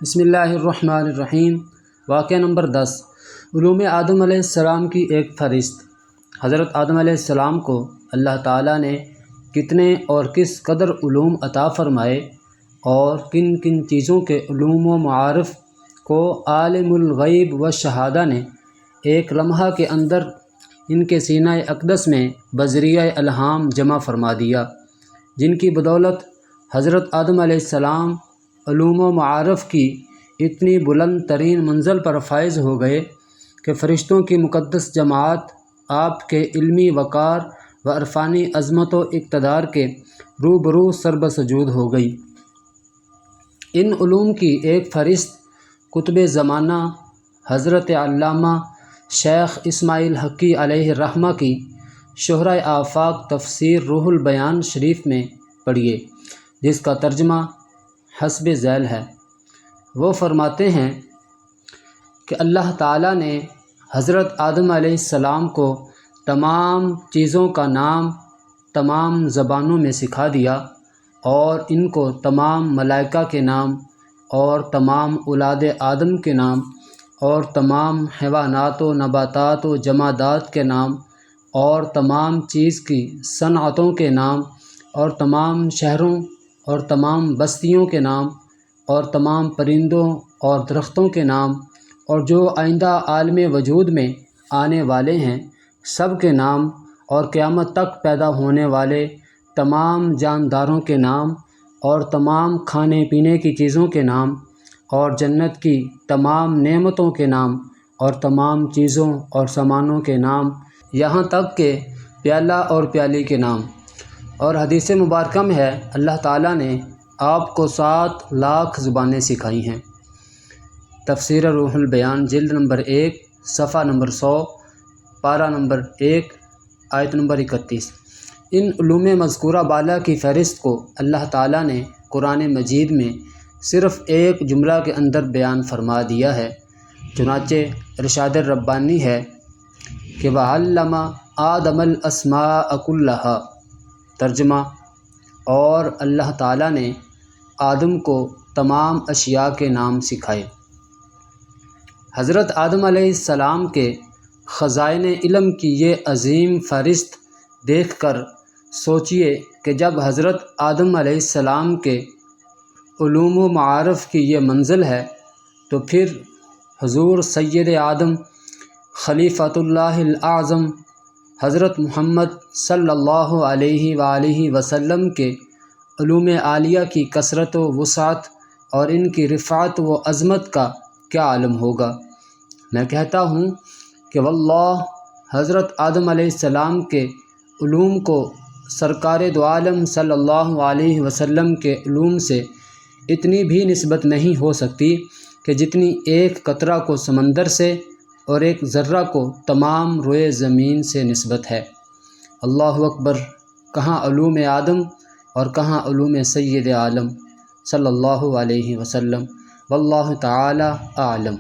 بسم اللہ الرحمن الرحیم۔ واقعہ نمبر 10، علوم آدم علیہ السلام کی ایک فہرست۔ حضرت آدم علیہ السلام کو اللہ تعالیٰ نے کتنے اور کس قدر علوم عطا فرمائے اور کن کن چیزوں کے علوم و معارف کو عالم الغیب و شہادہ نے ایک لمحہ کے اندر ان کے سینہ اقدس میں بذریعہ الہام جمع فرما دیا، جن کی بدولت حضرت آدم علیہ السلام علوم و معارف کی اتنی بلند ترین منزل پر فائز ہو گئے کہ فرشتوں کی مقدس جماعت آپ کے علمی وقار و عرفانی عظمت و اقتدار کے روبرو سربسجود ہو گئی۔ ان علوم کی ایک فہرست کتب زمانہ حضرت علامہ شیخ اسماعیل حقی علیہ الرحمہ کی شہرۂ آفاق تفسیر روح البیان شریف میں پڑھیے، جس کا ترجمہ حسب ذیل ہے۔ وہ فرماتے ہیں کہ اللہ تعالیٰ نے حضرت آدم علیہ السلام کو تمام چیزوں کا نام تمام زبانوں میں سکھا دیا اور ان کو تمام ملائکہ کے نام اور تمام اولاد آدم کے نام اور تمام حیوانات و نباتات و جمادات کے نام اور تمام چیز کی صنعتوں کے نام اور تمام شہروں اور تمام بستیوں کے نام اور تمام پرندوں اور درختوں کے نام اور جو آئندہ عالم وجود میں آنے والے ہیں سب کے نام اور قیامت تک پیدا ہونے والے تمام جانداروں کے نام اور تمام کھانے پینے کی چیزوں کے نام اور جنت کی تمام نعمتوں کے نام اور تمام چیزوں اور سامانوں کے نام، یہاں تک کہ پیالہ اور پیالی کے نام۔ اور حدیث مبارکہ میں ہے اللہ تعالیٰ نے آپ کو 7 لاکھ زبانیں سکھائی ہیں۔ تفسیر روح البیان جلد نمبر 1 صفحہ نمبر 100 پارہ نمبر 1 آیت نمبر 31۔ ان علوم مذکورہ بالا کی فہرست کو اللہ تعالیٰ نے قرآن مجید میں صرف ایک جملہ کے اندر بیان فرما دیا ہے، چنانچہ ارشاد ربانی ہے کہ وَعَلَّمَ آدَمَ الْأَسْمَاءَ كُلَّهَا، ترجمہ، اور اللہ تعالیٰ نے آدم کو تمام اشیاء کے نام سکھائے۔ حضرت آدم علیہ السلام کے خزائن علم کی یہ عظیم فہرست دیکھ کر سوچئے کہ جب حضرت آدم علیہ السلام کے علوم و معارف کی یہ منزل ہے تو پھر حضور سید عالم خلیفۃ اللہ الاعظم حضرت محمد صلی اللہ علیہ وآلہ وسلم کے علوم عالیہ کی کثرت و وسعت اور ان کی رفعت و عظمت کا کیا عالم ہوگا۔ میں کہتا ہوں کہ واللہ حضرت آدم علیہ السلام کے علوم کو سرکار دو عالم صلی اللہ علیہ وسلم کے علوم سے اتنی بھی نسبت نہیں ہو سکتی کہ جتنی ایک قطرہ کو سمندر سے اور ایک ذرہ کو تمام روئے زمین سے نسبت ہے۔ اللہ اکبر! کہاں علوم آدم اور کہاں علوم سید عالم صلی اللہ علیہ وسلم، واللہ تعالی اعلم۔